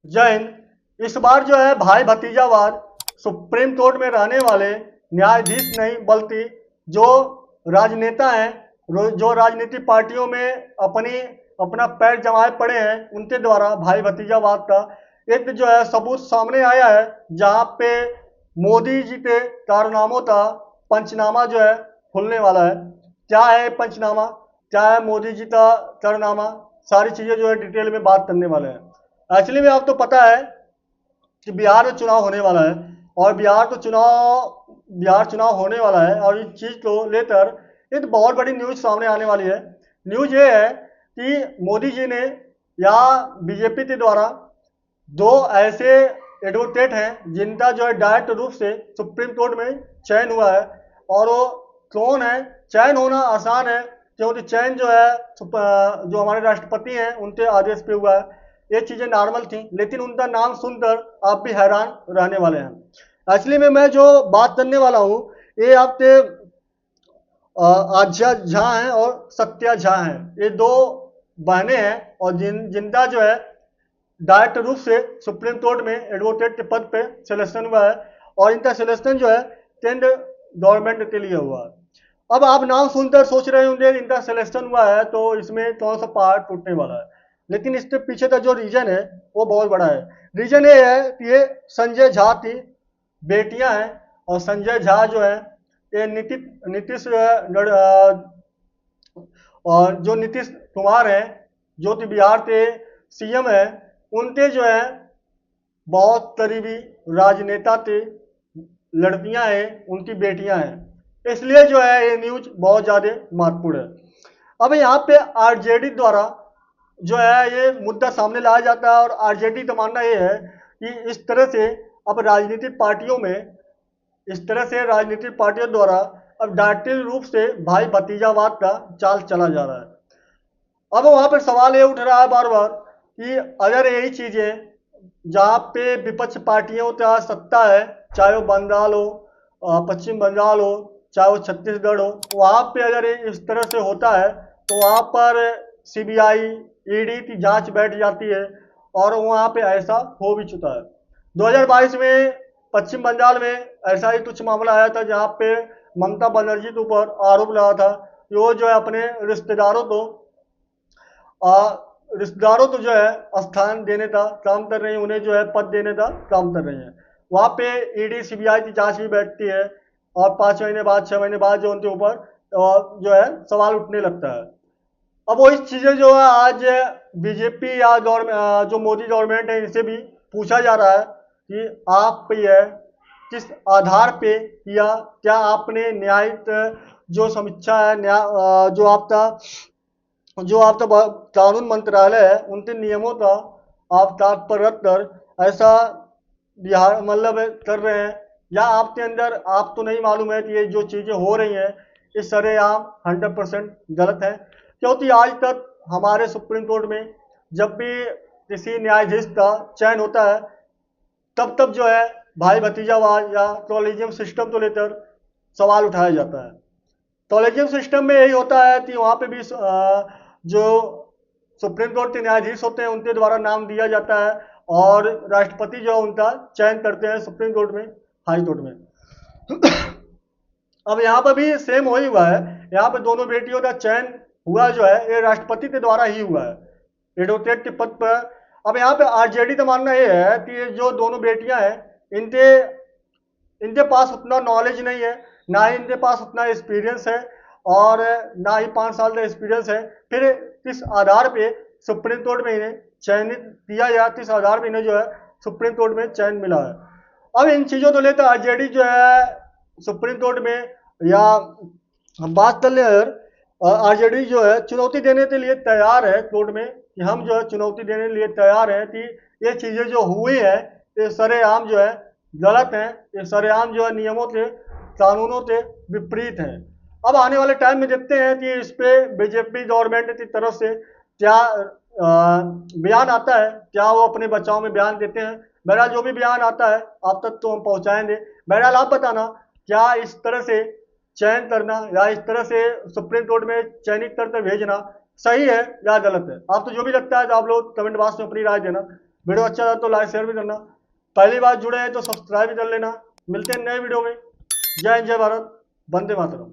जय हिंद। इस बार जो है भाई भतीजावाद सुप्रीम कोर्ट में रहने वाले न्यायाधीश नहीं बल्कि जो राजनेता हैं, जो राजनीतिक पार्टियों में अपना पैर जमाए पड़े हैं, उनके द्वारा भाई भतीजावाद का एक जो है सबूत सामने आया है, जहां पे मोदी जी के कारनामों का पंचनामा जो है खुलने वाला है। क्या है पंचनामा, क्या है मोदी जी का कारनामा, सारी चीजें जो है डिटेल में बात करने वाले हैं। एक्चुअली में आपको पता है कि बिहार में चुनाव होने वाला है, और बिहार चुनाव होने वाला है, और इस चीज को लेकर एक बहुत बड़ी न्यूज सामने आने वाली है। न्यूज ये है कि मोदी जी ने या बीजेपी के द्वारा दो ऐसे एडवोकेट हैं जिनका जो है डायरेक्ट रूप से सुप्रीम कोर्ट में चयन हुआ है। और वो कौन है? चयन होना आसान है, क्योंकि चयन जो है जो हमारे राष्ट्रपति हैं उनके आदेश पे हुआ है। ये चीजें नॉर्मल थी, लेकिन उनका नाम सुनकर आप भी हैरान रहने वाले हैं। एक्चुअली में मैं जो बात करने वाला हूँ, ये आपके आज्या झा हैं और सत्या झा हैं। ये दो बहनें हैं, और जिनका जो है डायरेक्ट रूप से सुप्रीम कोर्ट में एडवोकेट के पद पे सिलेक्शन हुआ है, और इनका सिलेक्शन जो है केंद्र गवर्नमेंट के लिए हुआ है। अब आप नाम सुनकर सोच रहे होंगे इनका सिलेक्शन हुआ है तो इसमें कौन सा पहाड़ टूटने वाला है, लेकिन इसके पीछे का जो रीजन है वो बहुत बड़ा है। रीजन ये है कि ये संजय झा की बेटियां हैं, और संजय झा जो है ये नीतीश और जो नीतीश कुमार हैं, जो कि बिहार के सीएम हैं, उनके जो है बहुत करीबी राजनेता थे, लड़कियां हैं, उनकी बेटियां हैं। इसलिए जो है ये न्यूज बहुत ज़्यादा महत्वपूर्ण है। अब यहाँ पे आरजेडी द्वारा जो है ये मुद्दा सामने लाया जाता है, और आरजेडी का मानना ये है कि इस तरह से राजनीतिक पार्टियों द्वारा अब डायरेक्ट रूप से भाई भतीजावाद का चाल चला जा रहा है। अब वहां पर सवाल ये उठ रहा है बार बार कि अगर यही चीजें जहाँ पे विपक्ष पार्टियों का सत्ता है, चाहे वो बंगाल हो, पश्चिम बंगाल हो, चाहे वो छत्तीसगढ़ हो, वहां पे अगर इस तरह से होता है तो वहां पर सीबीआई ईडी की जांच बैठ जाती है, और वहां पे ऐसा हो भी चुका है। 2022 में पश्चिम बंगाल में ऐसा ही कुछ मामला आया था, जहाँ पे ममता बनर्जी के ऊपर आरोप लगा था कि वो जो है अपने रिश्तेदारों को जो है स्थान देने का काम कर रही है, उन्हें जो है पद देने का काम कर रही है। वहाँ पे ईडी सीबीआई की जांच भी बैठती है, और 5 महीने बाद 6 महीने बाद जो उनके ऊपर जो है सवाल उठने लगता है। अब वो इस चीजें जो है आज बीजेपी या जो मोदी गवर्नमेंट है इनसे भी पूछा जा रहा है कि आप ये किस आधार पे, या क्या आपने न्यायिक जो समीक्षा है, जो आपका कानून मंत्रालय है उनके नियमों का आप ताक पर रख कर ऐसा बिहार मतलब कर रहे हैं, या आपके अंदर आपको नहीं मालूम है कि ये जो चीजें हो रही हैं ये सरेआम 100% गलत है। क्योंकि आज तक हमारे सुप्रीम कोर्ट में जब भी किसी न्यायाधीश का चयन होता है, तब तब जो है भाई भतीजावाद या कॉलेजियम सिस्टम को लेकर सवाल उठाया जाता है। कॉलेजियम सिस्टम में यही होता है कि वहाँ पे भी जो सुप्रीम कोर्ट के न्यायाधीश होते हैं उनके द्वारा नाम दिया जाता है, और राष्ट्रपति जो है उनका चयन करते हैं सुप्रीम कोर्ट में, हाई कोर्ट में। अब यहाँ पर भी सेम वही हुआ है। यहाँ पे दोनों बेटियों का चयन हुआ जो है ये राष्ट्रपति के द्वारा ही हुआ है, एडवोकेट के पद पर। अब यहाँ पे आरजेडी का मानना ये है कि ये जो दोनों बेटियां हैं, इनके इनके पास उतना नॉलेज नहीं है, ना ही इनके पास उतना एक्सपीरियंस है, और ना ही 5 साल का एक्सपीरियंस है। फिर किस आधार पे सुप्रीम कोर्ट में इन्हें चयनित किया गया, किस आधार पे इन्हें जो है सुप्रीम कोर्ट में चयन मिला है। अब इन चीज़ों को लेकर आरजेडी जो है सुप्रीम कोर्ट में, या हम बात कर ले अगर, आरजेडी जो है चुनौती देने के लिए तैयार है कोर्ट में, कि हम जो है चुनौती देने के लिए तैयार है कि ये चीज़ें जो हुई है ये सरेआम जो है गलत हैं, ये सरेआम जो है नियमों के कानूनों के विपरीत हैं। अब आने वाले टाइम में देखते हैं कि इस पे बीजेपी गवर्नमेंट की तरफ से क्या बयान आता है, क्या वो अपने बचाव में बयान देते हैं। बहरहाल जो भी बयान आता है आप तक तो हम पहुंचाएंगे। बहरहाल आप बताना, क्या इस तरह से चयन करना या इस तरह से सुप्रीम कोर्ट में चयनित करके भेजना सही है या गलत है? आपको जो भी लगता है तो आप लोग कमेंट बॉक्स में अपनी राय देना। वीडियो अच्छा लगा तो लाइक शेयर भी करना। पहली बार जुड़े हैं तो सब्सक्राइब भी कर लेना। मिलते हैं नए वीडियो में। जय हिंद, जय भारत, वंदे मातरम।